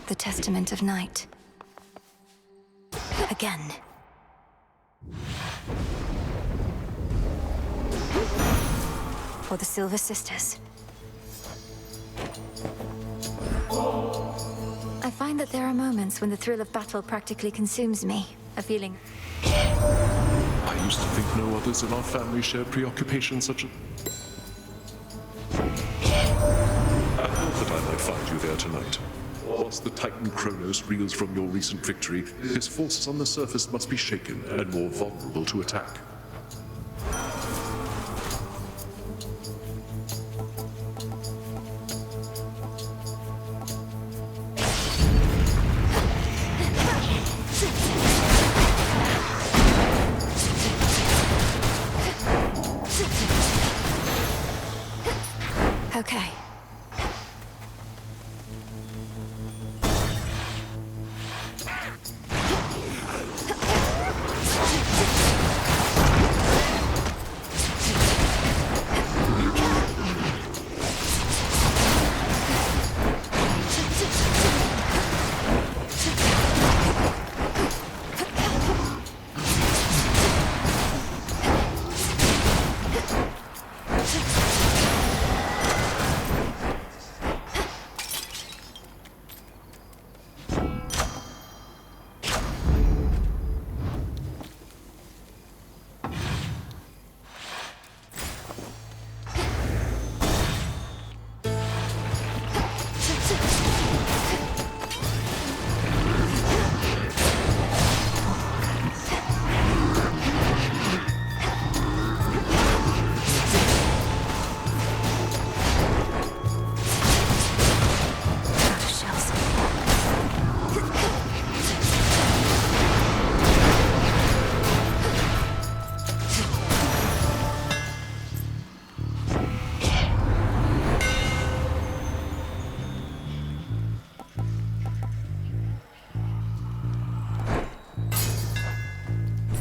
The testament of night. Again. For the Silver Sisters. I find that there are moments when the thrill of battle practically consumes me. A feeling. I used to think no others in our family shared preoccupations such as... I thought that I might find you there tonight. Once the Titan Kronos reels from your recent victory, his forces on the surface must be shaken and more vulnerable to attack. Okay.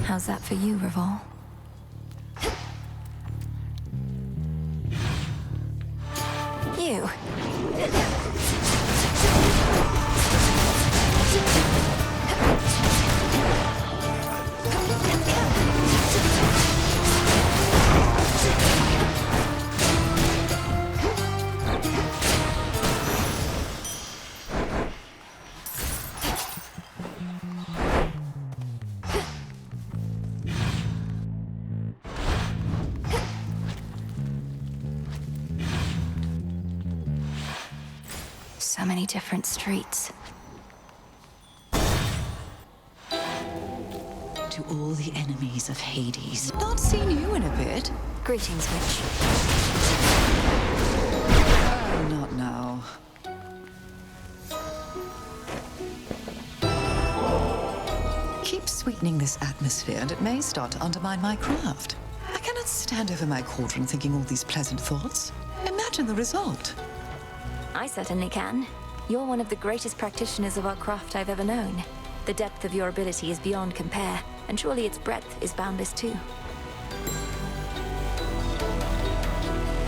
How's that for you, Revol? You. So many different streets. To all the enemies of Hades. Not seen you in a bit. Greetings, witch. Oh, not now. Keep sweetening this atmosphere and it may start to undermine my craft. I cannot stand over my cauldron thinking all these pleasant thoughts. Imagine the result. I certainly can. You're one of the greatest practitioners of our craft I've ever known. The depth of your ability is beyond compare, and surely its breadth is boundless too.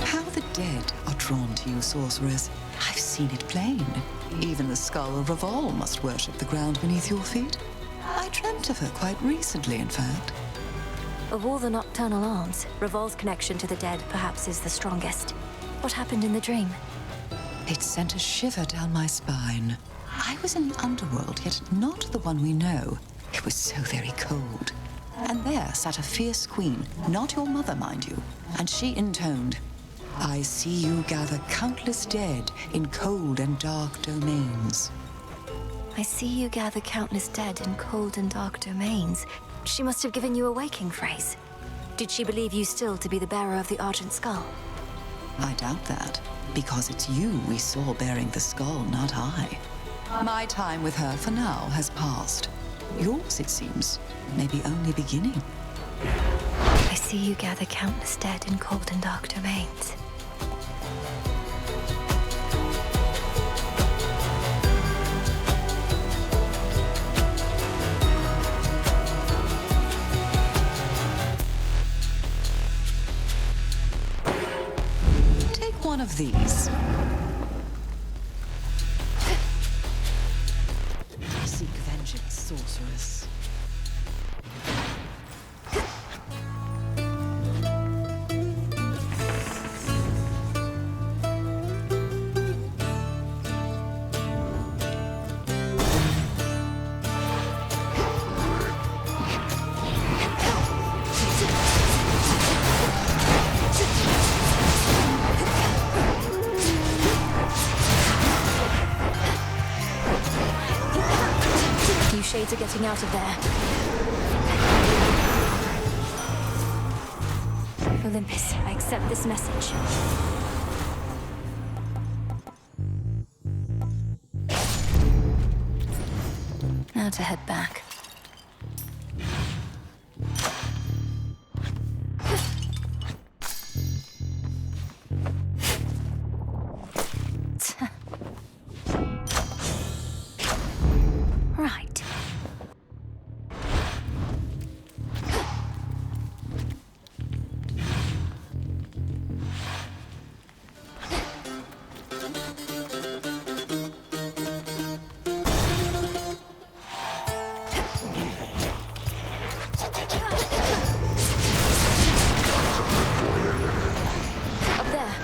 How the dead are drawn to you, sorcerers. I've seen it plain. Even the skull of Revol must worship the ground beneath your feet. I dreamt of her quite recently, in fact. Of all the nocturnal arms, Revol's connection to the dead perhaps is the strongest. What happened in the dream? It sent a shiver down my spine. I was in the underworld, yet not the one we know. It was so very cold. And there sat a fierce queen, not your mother, mind you. And she intoned, "I see you gather countless dead in cold and dark domains." I see you gather countless dead in cold and dark domains. She must have given you a waking phrase. Did she believe you still to be the bearer of the Argent Skull? I doubt that, because it's you we saw bearing the skull, not I. My time with her for now has passed. Yours, it seems, may be only beginning. I see you gather countless dead in cold and dark domains. Take one of these. shades are getting out of there. Olympus, I accept this message. Now to head back. Right. Up there.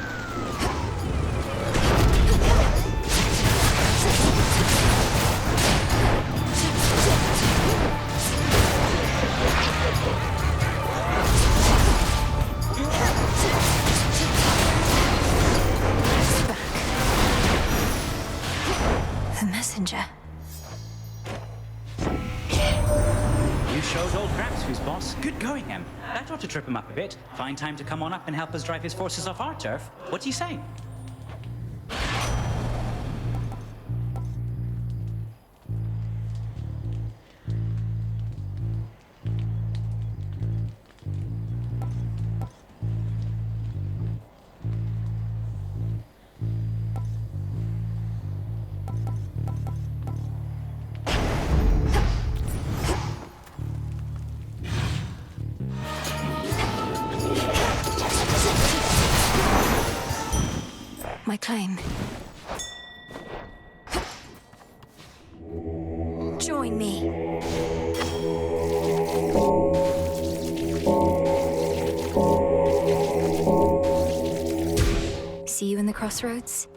The messenger. You showed old KenRaKu's boss. Good going, him. That ought to trip him up a bit. Find time to come on up and help us drive his forces off our turf. What do you say? My claim. Join me. See you in the crossroads?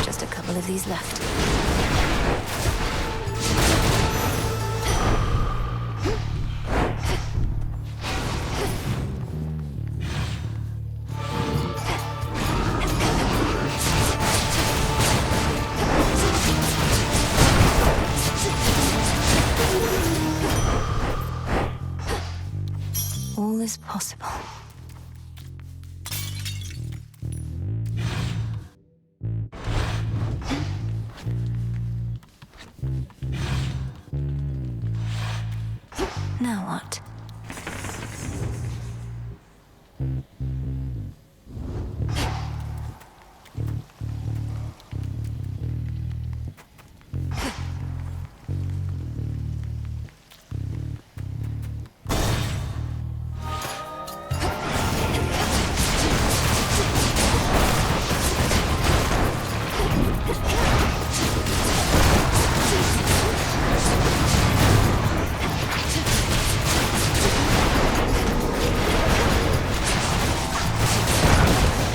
Just a couple of these left. All is possible. Now what?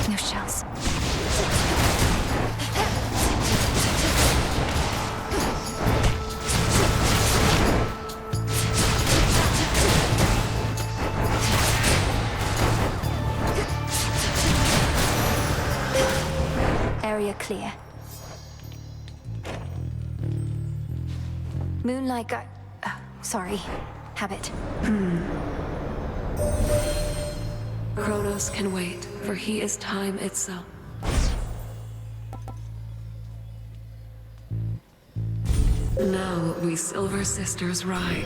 No shells. Area clear. Moonlight guy. Sorry. Habit. Kronos can wait, for he is time itself. Now we Silver Sisters ride.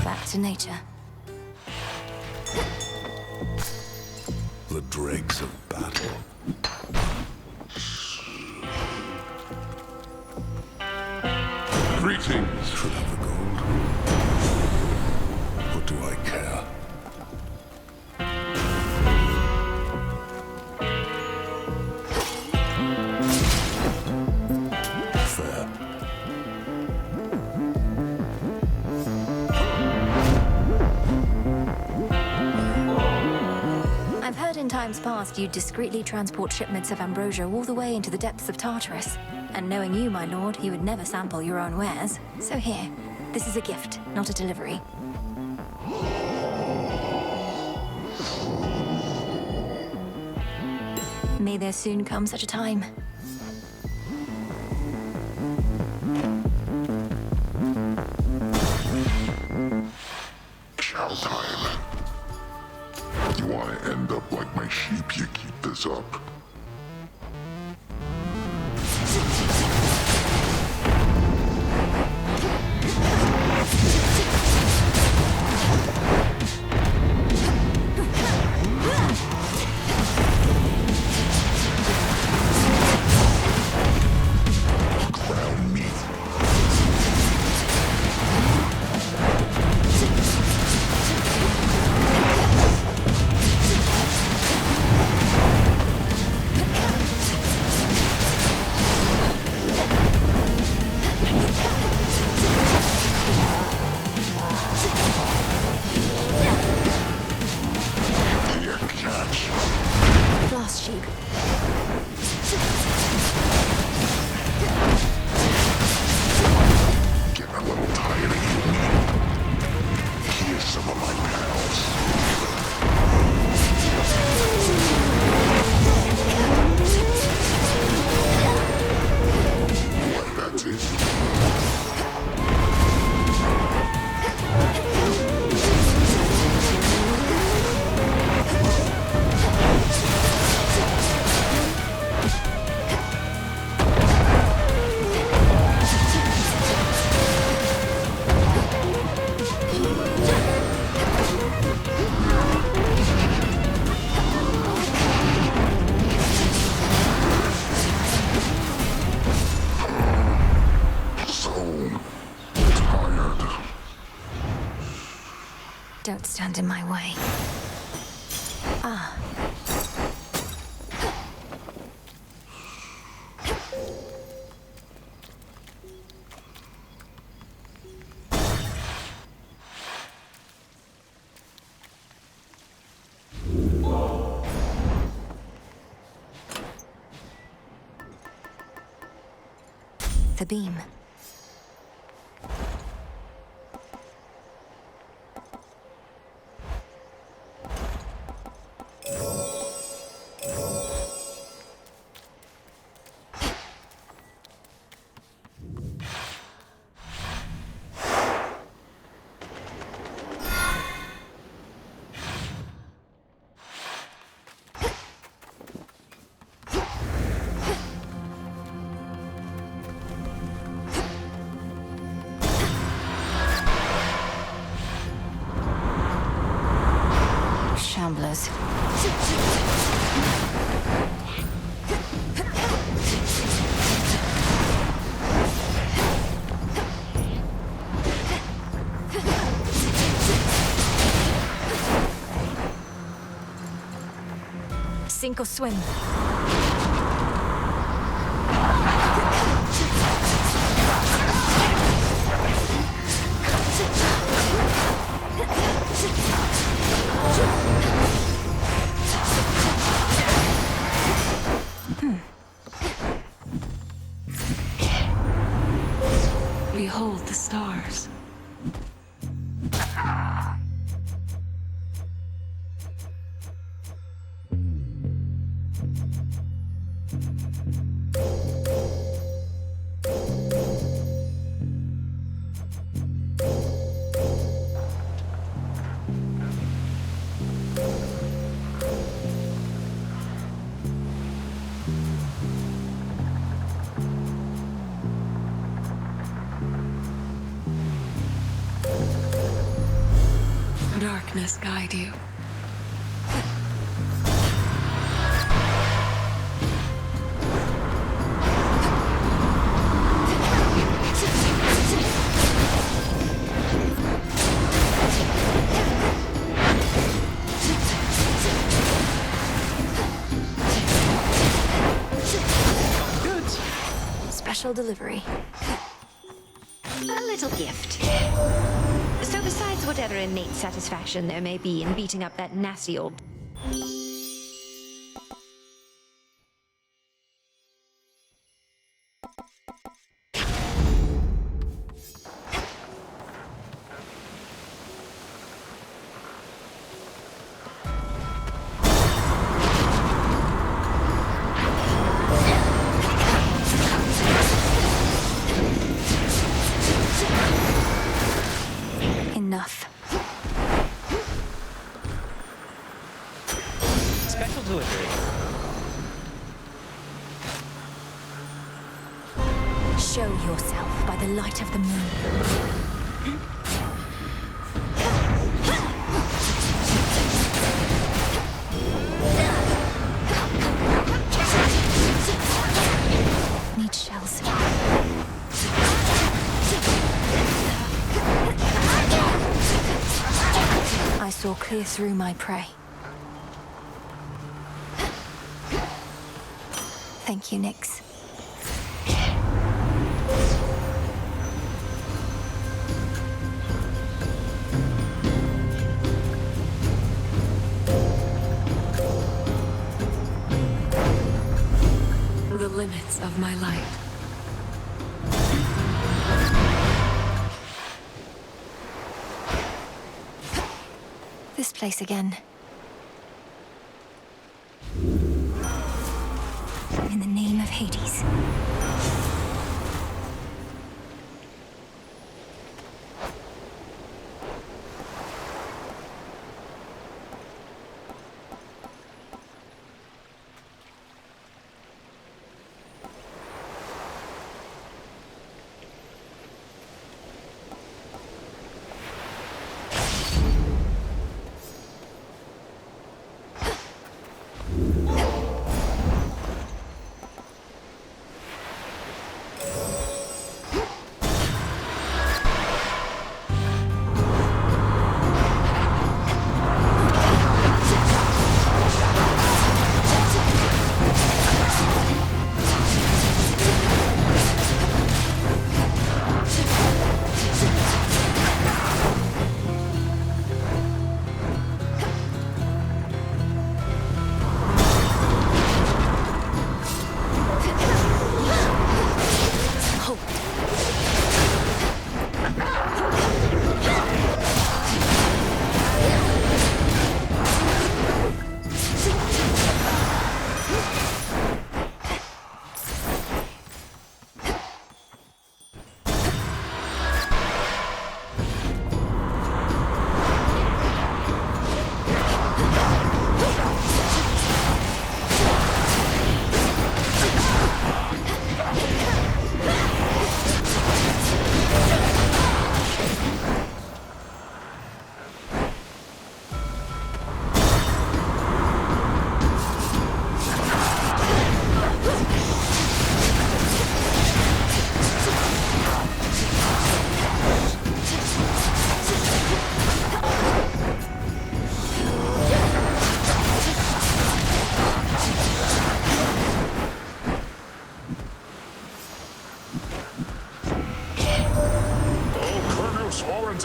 Back to nature. The dregs of battle. Greetings. Should have the gold. What do I care? Fair. I've heard in times past you'd discreetly transport shipments of ambrosia all the way into the depths of Tartarus. And knowing you, my lord, you would never sample your own wares. So here, this is a gift, not a delivery. May there soon come such a time. Chow time. You want to end up like my sheep, you keep this up. Ground meat. Here, catch. Lost sheep. Getting a little tired of you, meat. Here's some of my pals. What, that's it? So tired. Don't stand in my way. Ah. The beam. Shamblers. Sink or swim. Behold the stars. Darkness guide you. special delivery. A little gift. So besides whatever innate satisfaction there may be in beating up that nasty old... Enough. Special delivery. Show yourself by the light of the moon. Need shells. I saw clear through my prey. Thank you, Nyx. The limits of my light. This place again. In the name of Hades.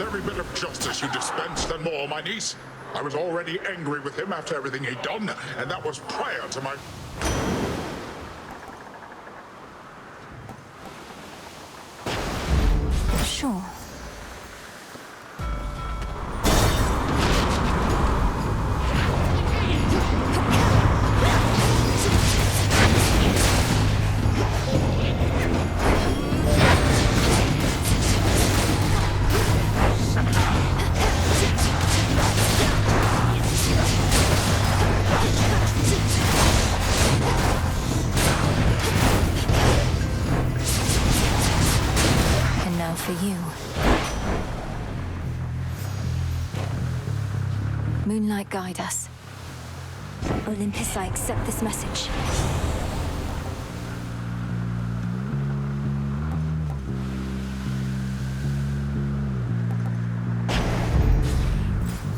Every bit of justice you dispensed and more, my niece. I was already angry with him after everything he'd done, and that was prior to my... Sure. For you. Moonlight, guide us. Olympus, I accept this message.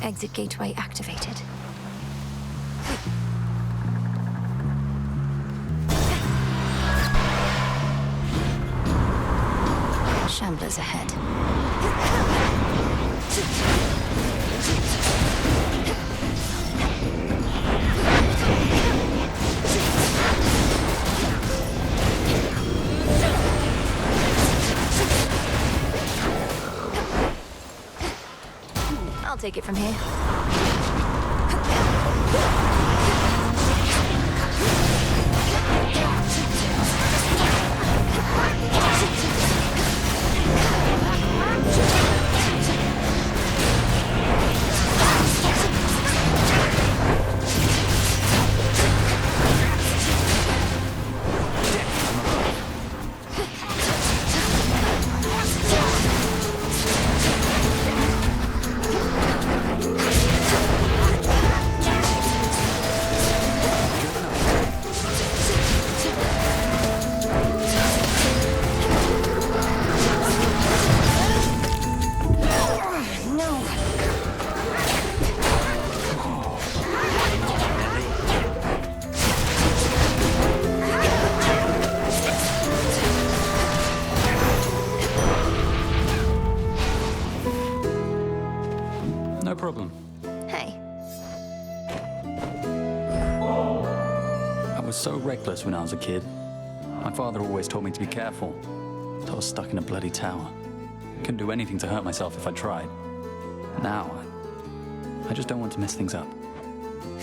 Exit gateway activated. wonders ahead. I'll take it from here. No problem. Hey, I was so reckless when I was a kid. My father always told me to be careful. So I was stuck in a bloody tower. Couldn't do anything to hurt myself if I tried. Now, I just don't want to mess things up.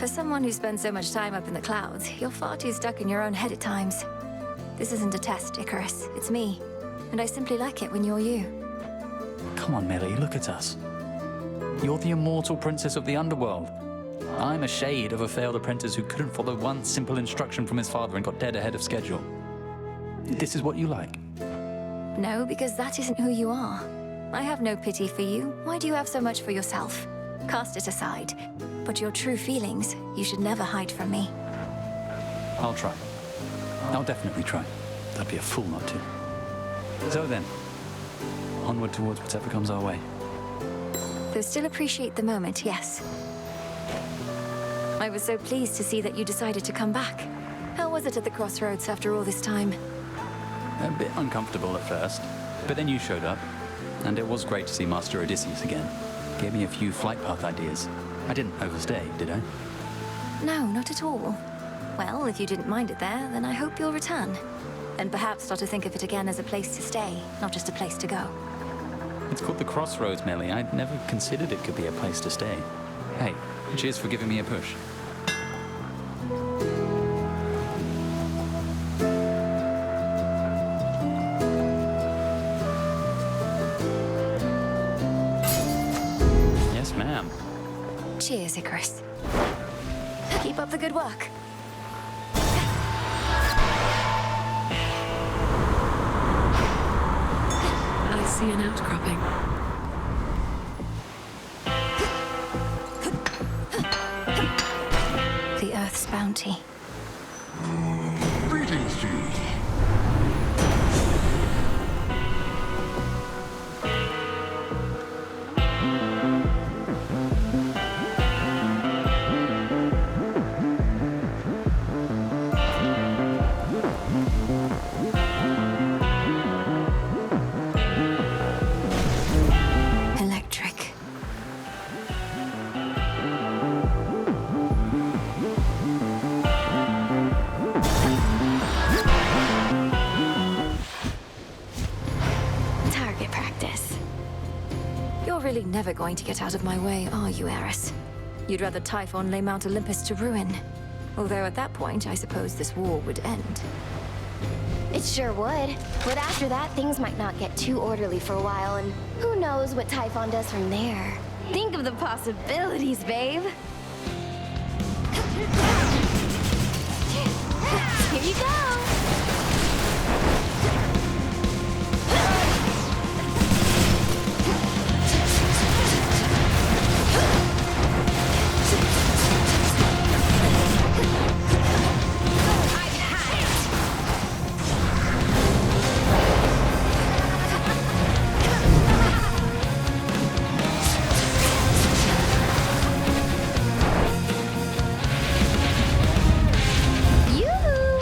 for someone who spends so much time up in the clouds, you're far too stuck in your own head at times. This isn't a test, Icarus. It's me. And I simply like it when you're you. Come on, Millie, look at us. You're the immortal princess of the underworld. I'm a shade of a failed apprentice who couldn't follow one simple instruction from his father and got dead ahead of schedule. This is what you like? No, because that isn't who you are. I have no pity for you. Why do you have so much for yourself? Cast it aside. But your true feelings, you should never hide from me. I'll try. I'll definitely try. That'd be a fool not to. So then, onward towards whatever comes our way. Though still appreciate the moment, yes. I was so pleased to see that you decided to come back. How was it at the crossroads after all this time? A bit uncomfortable at first, but then you showed up, and it was great to see Master Odysseus again. Gave me a few flight path ideas. I didn't overstay, did I? No, not at all. Well, if you didn't mind it there, then I hope you'll return. And perhaps start to think of it again as a place to stay, not just a place to go. It's called the Crossroads, Millie. I'd never considered it could be a place to stay. Hey, cheers for giving me a push. Yes, ma'am. Cheers, Icarus. Keep up the good work. I see an outcropping. The Earth's bounty. Greetings to you. Electric. Target practice. You're really never going to get out of my way, are you, Eris? You'd rather Typhon lay Mount Olympus to ruin. Although at that point, I suppose this war would end. It sure would. But after that, things might not get too orderly for a while, and who knows what Typhon does from there. Think of the possibilities, babe. Here you go. Yoo-hoo!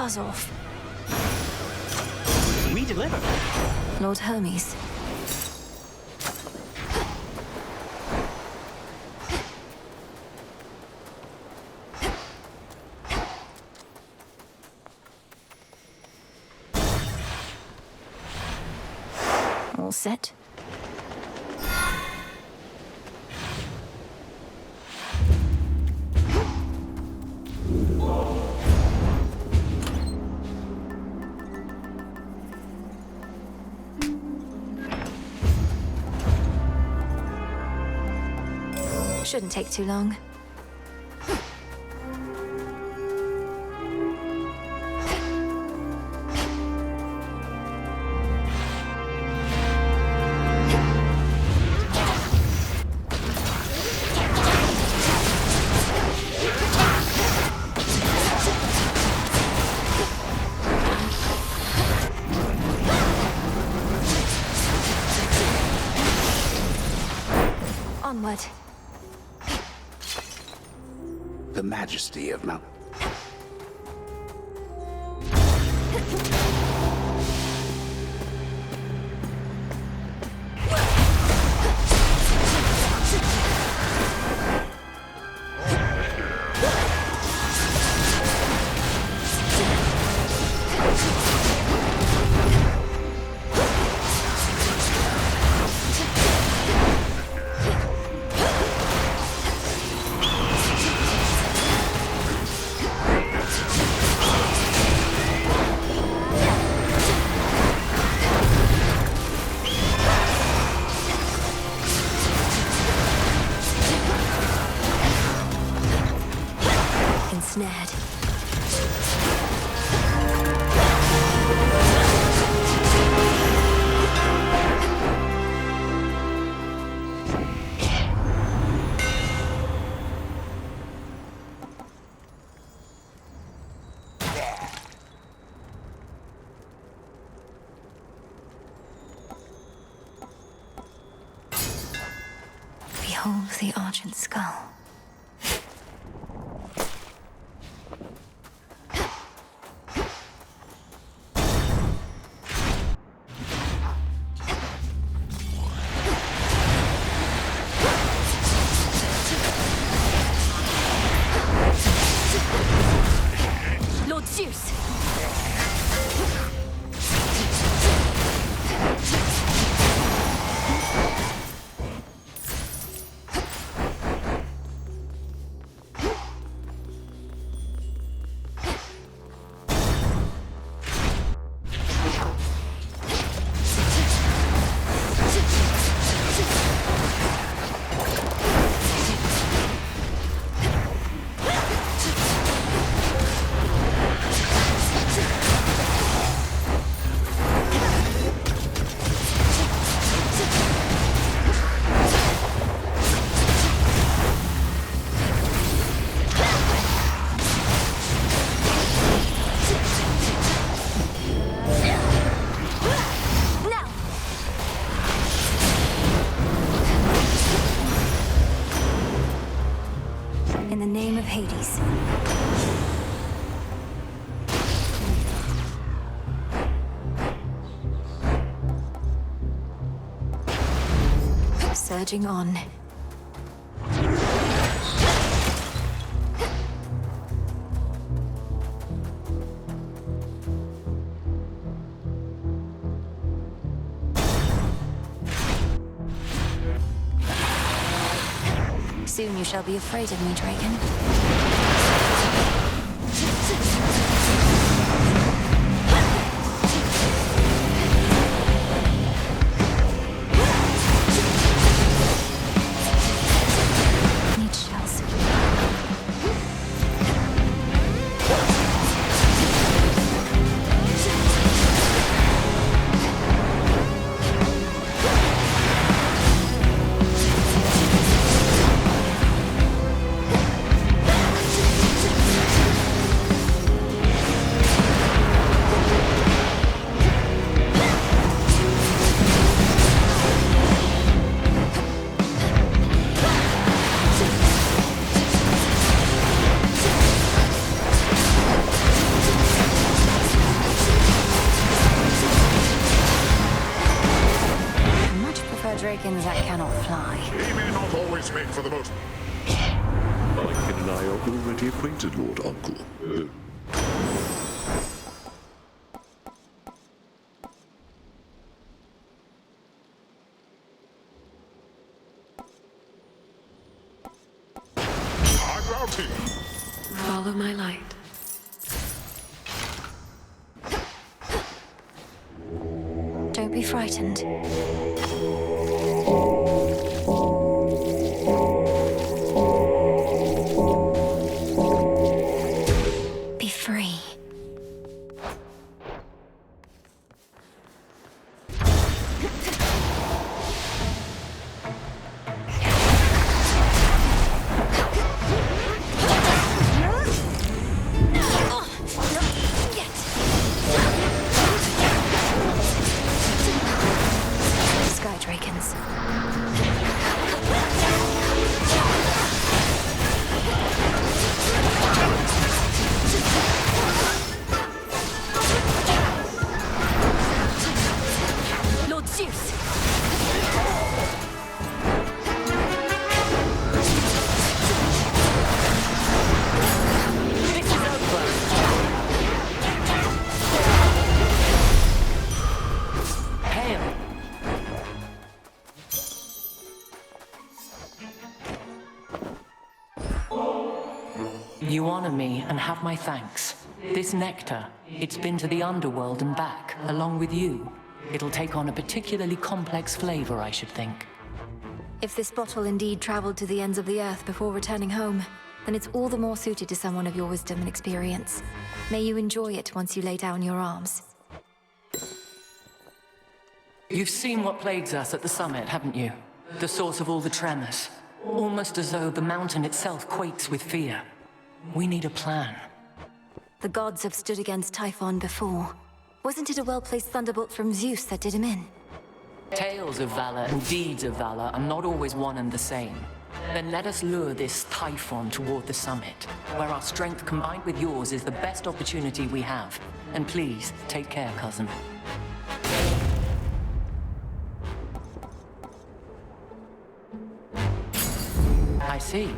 buzz off. We deliver. Lord Hermes. All set. Shouldn't take too long. Onward. The majesty of Mount. Ensnared. Behold the argent skull. Lord Zeus! In the name of Hades. Surging on. Soon you shall be afraid of me, Draken. Need shells. Let's make for the most... Ken and I are already acquainted, Lord Uncle. High bounty! Follow my light. Don't be frightened. Be free. Sky Drakens. Lord Zeus! This is over! Hail! You honor me and have my thanks. This nectar, it's been to the underworld and back, along with you. It'll take on a particularly complex flavor, I should think. If this bottle indeed traveled to the ends of the earth before returning home, then it's all the more suited to someone of your wisdom and experience. May you enjoy it once you lay down your arms. You've seen what plagues us at the summit, haven't you? The source of all the tremors. Almost as though the mountain itself quakes with fear. We need a plan. The gods have stood against Typhon before. Wasn't it a well-placed thunderbolt from Zeus that did him in? Tales of valor and deeds of valor are not always one and the same. Then let us lure this Typhon toward the summit, where our strength combined with yours is the best opportunity we have. And please, take care, cousin. I see.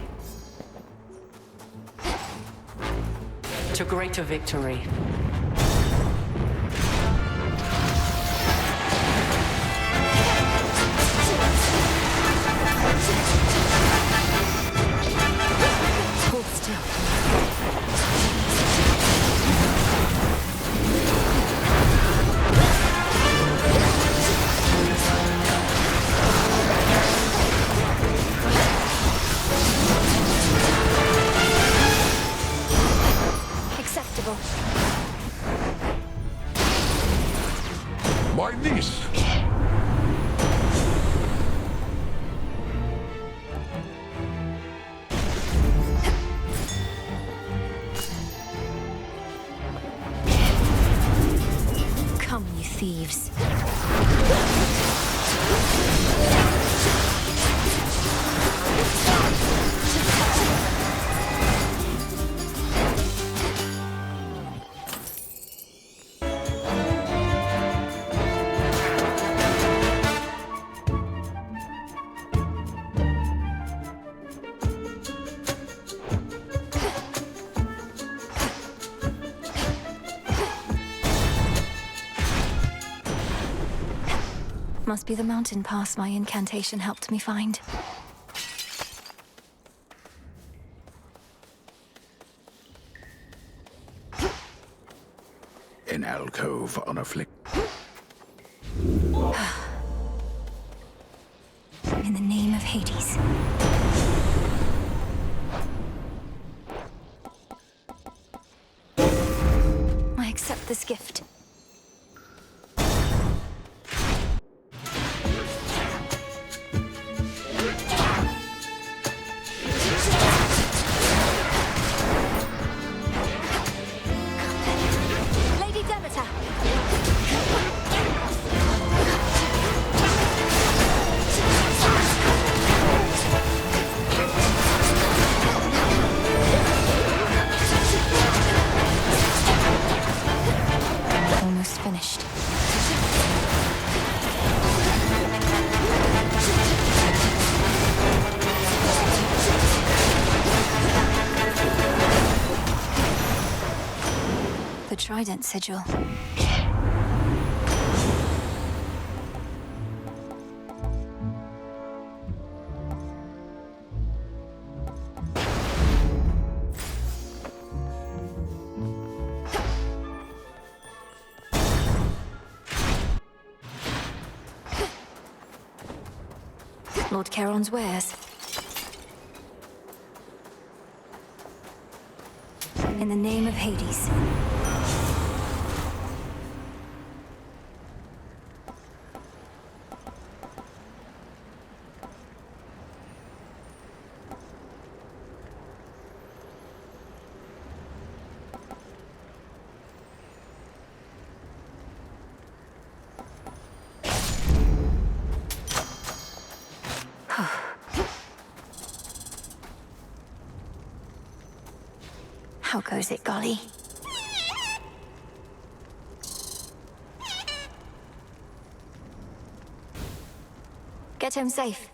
To greater victory. Hold still. Acceptable. My niece! Come, you thieves. Must be the mountain pass my incantation helped me find. An alcove on a flick. In the name of Hades. I accept this gift. Lady Demeter! The trident sigil. Lord Charon's wares. In the name of Hades. How goes it, Golly? Get home safe.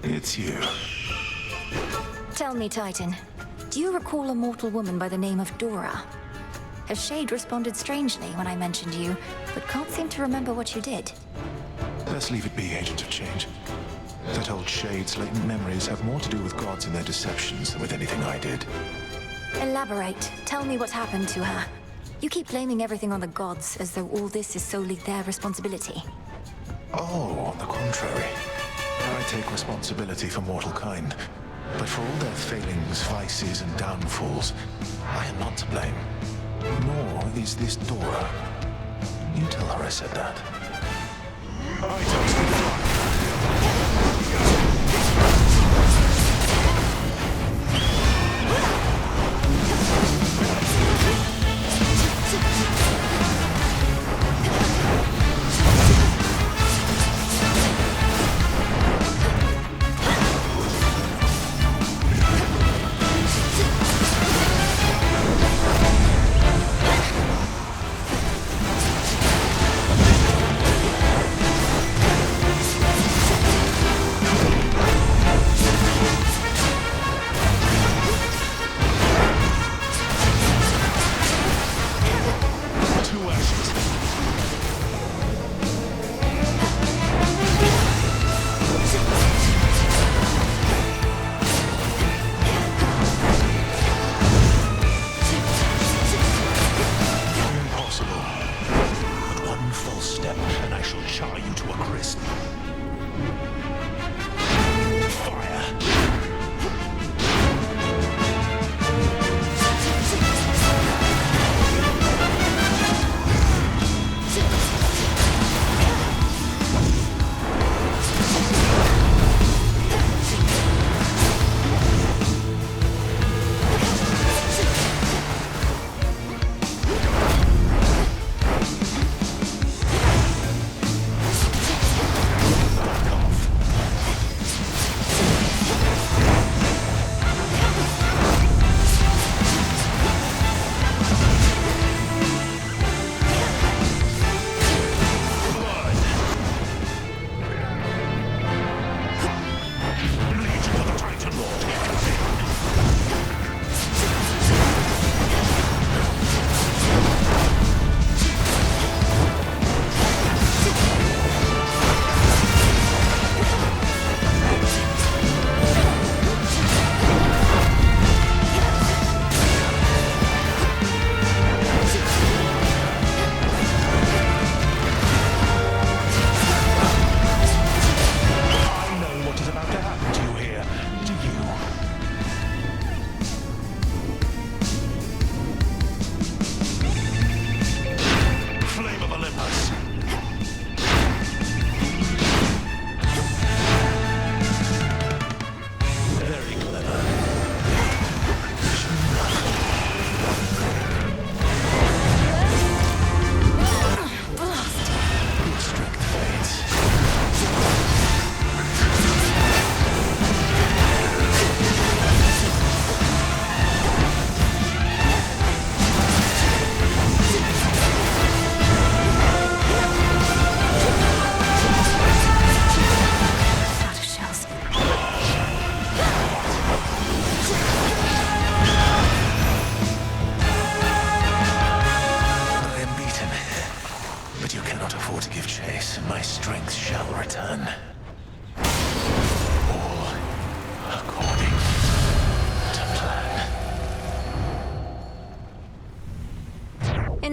It's you. Tell me, Titan, do you recall a mortal woman by the name of Dora? Her shade responded strangely when I mentioned you, but can't seem to remember what you did. Let's leave it be, Agent of Change. That old shade's latent memories have more to do with gods and their deceptions than with anything I did. Elaborate. Tell me what happened to her. You keep blaming everything on the gods, as though all this is solely their responsibility. Oh, on the contrary. I take responsibility for mortal kind. But for all their failings, vices, and downfalls, I am not to blame. Nor is this Dora. You tell her I said that. I toasted fire.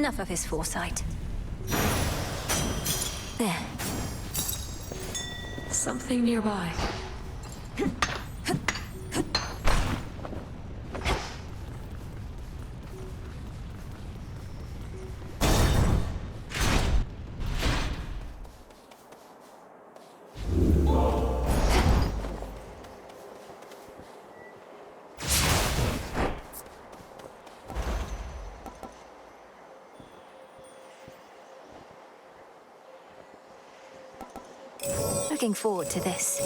Enough of his foresight. There. Something nearby. Looking forward to this.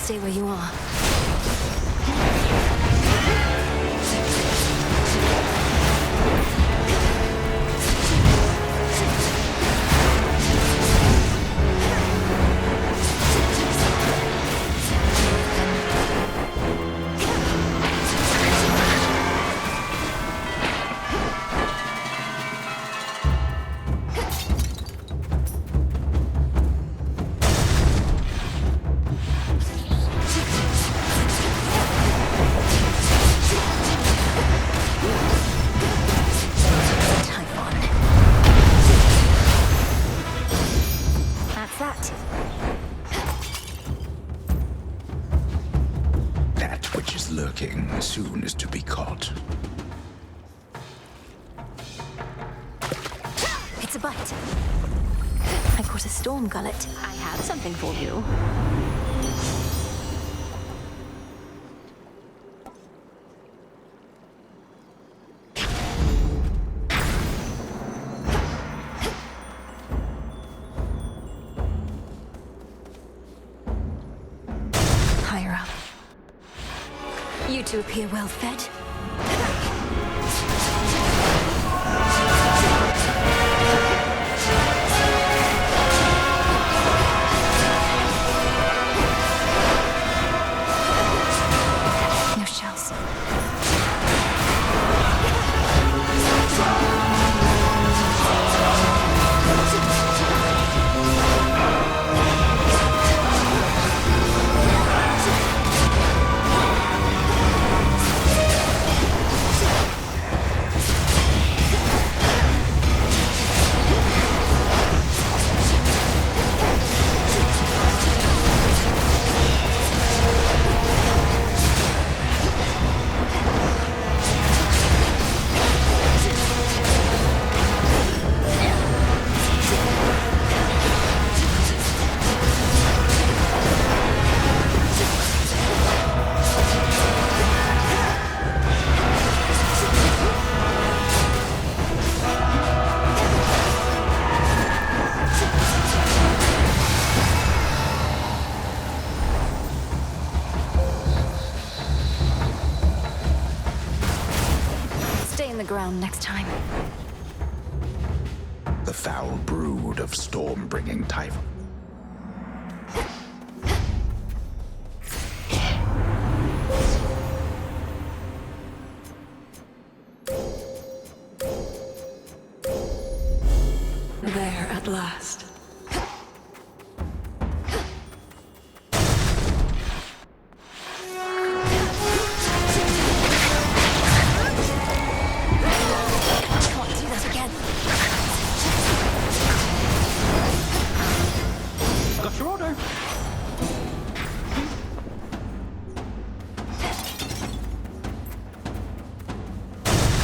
Stay where you are. That which is lurking soon is to be caught. It's a bite. I caught a storm gullet. I have something for you. You two appear well fed. No shells. Ground next time. The foul brood of storm-bringing typhon. There at last.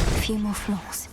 A few more floors.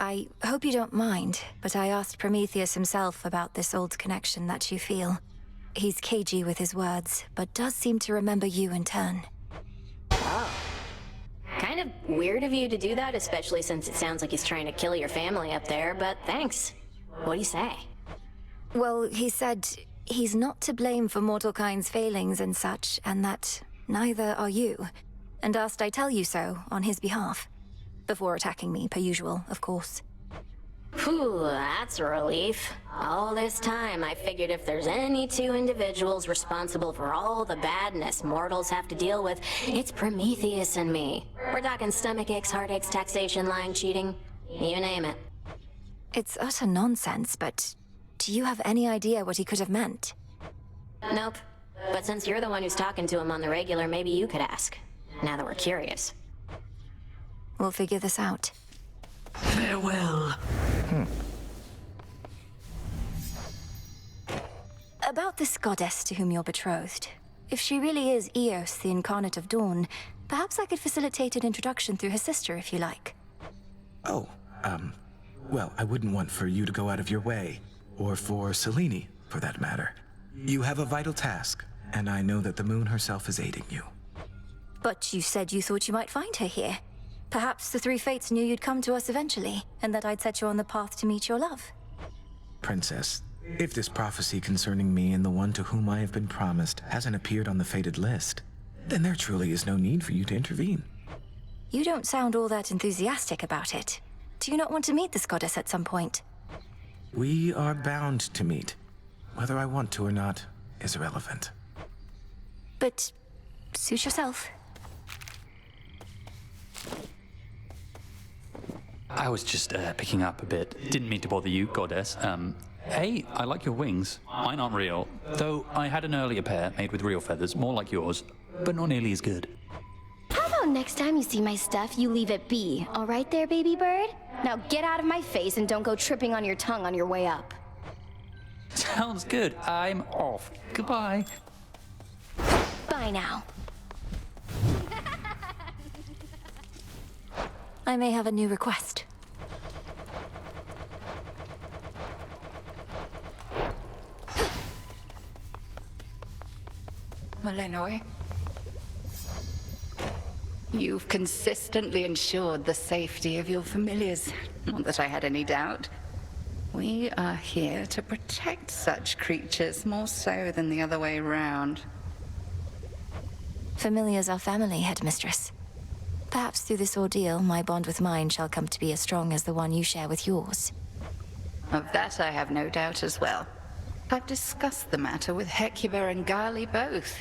I hope you don't mind, but I asked Prometheus himself about this old connection that you feel. He's cagey with his words, but does seem to remember you in turn. Oh. Kind of weird of you to do that, especially since it sounds like he's trying to kill your family up there, but thanks. What do you say? Well, he said he's not to blame for mortal kind's failings and such, and that neither are you, and asked I tell you so on his behalf. Before attacking me, per usual, of course. Whew, that's a relief. All this time, I figured if there's any two individuals responsible for all the badness mortals have to deal with, it's Prometheus and me. We're talking stomach aches, heartaches, taxation, lying, cheating. You name it. It's utter nonsense, but do you have any idea what he could have meant? Nope. But since you're the one who's talking to him on the regular, maybe you could ask. Now that we're curious. We'll figure this out. Farewell. About this goddess to whom you're betrothed. If she really is Eos, the incarnate of dawn, perhaps I could facilitate an introduction through her sister, if you like. Oh, well, I wouldn't want for you to go out of your way, or for Selene, for that matter. You have a vital task, and I know that the moon herself is aiding you. But you said you thought you might find her here. Perhaps the three fates knew you'd come to us eventually, and that I'd set you on the path to meet your love. Princess, if this prophecy concerning me and the one to whom I have been promised hasn't appeared on the fated list, then there truly is no need for you to intervene. You don't sound all that enthusiastic about it. Do you not want to meet this goddess at some point? We are bound to meet. Whether I want to or not is irrelevant. But suit yourself. I was just picking up a bit. Didn't mean to bother you, goddess. Hey, I like your wings. Mine aren't real, though I had an earlier pair made with real feathers, more like yours, but not nearly as good. How about next time you see my stuff, you leave it be, all right there, baby bird? Now get out of my face and don't go tripping on your tongue on your way up. Sounds good. I'm off. Goodbye. Bye now. I may have a new request. Malenoy, you've consistently ensured the safety of your familiars. Not that I had any doubt. We are here to protect such creatures more so than the other way round. Familiars are family, headmistress. Perhaps through this ordeal, my bond with mine shall come to be as strong as the one you share with yours. Of that I have no doubt as well. I've discussed the matter with Hecuba and Gali both,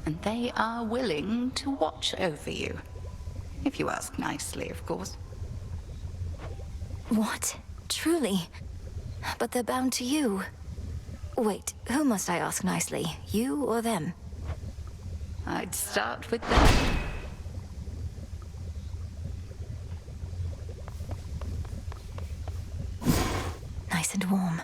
and they are willing to watch over you. If you ask nicely, of course. What? Truly? But they're bound to you. Wait, who must I ask nicely? You or them? I'd start with them. Nice and warm.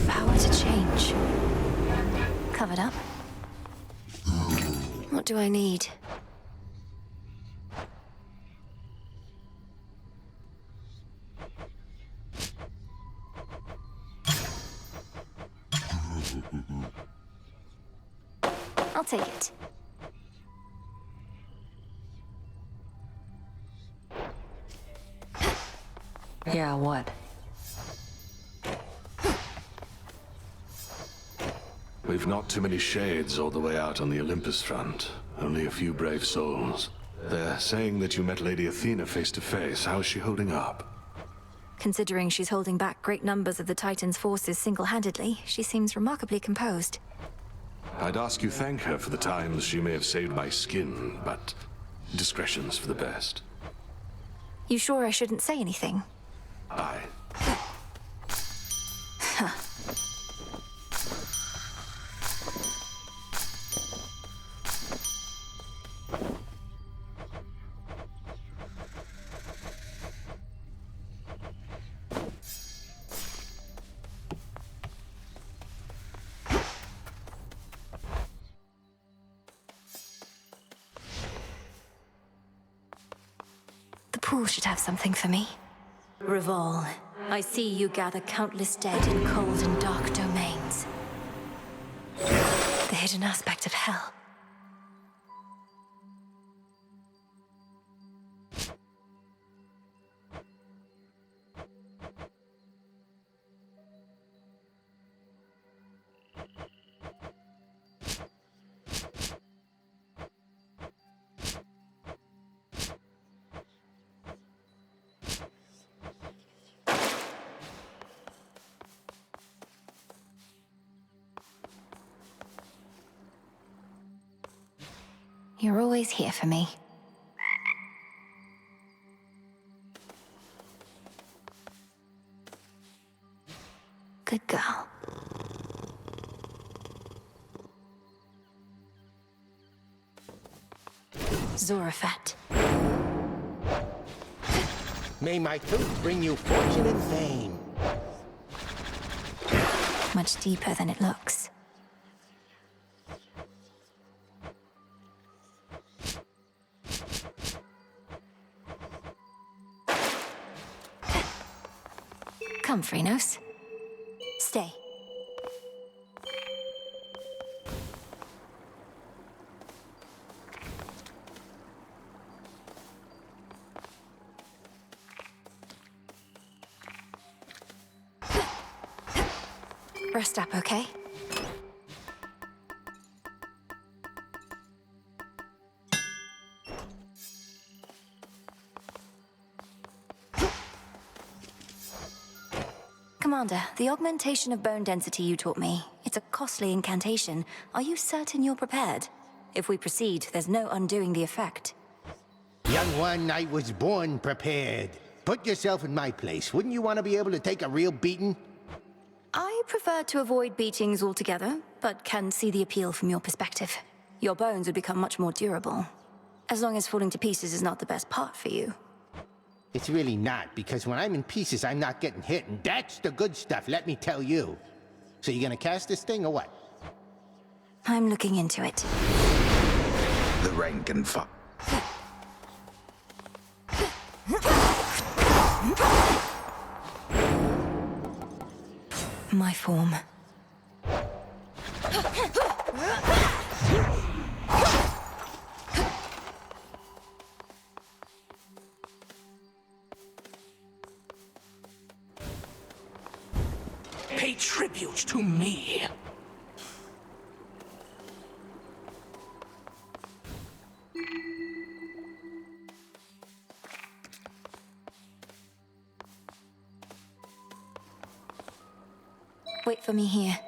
Power to change. Covered up. What do I need? I'll take it. Yeah, what? We've not too many shades all the way out on the Olympus front. Only a few brave souls. They're saying that you met Lady Athena face to face. How is she holding up? Considering she's holding back great numbers of the Titan's forces single-handedly, she seems remarkably composed. I'd ask you thank her for the times she may have saved my skin, but discretion's for the best. You sure I shouldn't say anything? Aye. Huh. pool should have something for me. Revol, I see you gather countless dead in cold and dark domains. The hidden aspect of hell. You're always here for me. Good girl. Zorafat. May my tooth bring you fortune and fame. Much deeper than it looks. Come, Phrynos. Stay. Rest up, okay? Commander, the augmentation of bone density you taught me, it's a costly incantation. Are you certain you're prepared? If we proceed, there's no undoing the effect. Young one, I was born prepared. Put yourself in my place. Wouldn't you want to be able to take a real beating? I prefer to avoid beatings altogether, but can see the appeal from your perspective. Your bones would become much more durable. As long as falling to pieces is not the best part for you. It's really not, because when I'm in pieces, I'm not getting hit, and that's the good stuff, let me tell you. So you gonna cast this thing, or what? I'm looking into it. The rain can fuck. My form. Pay tribute to me. Wait for me here.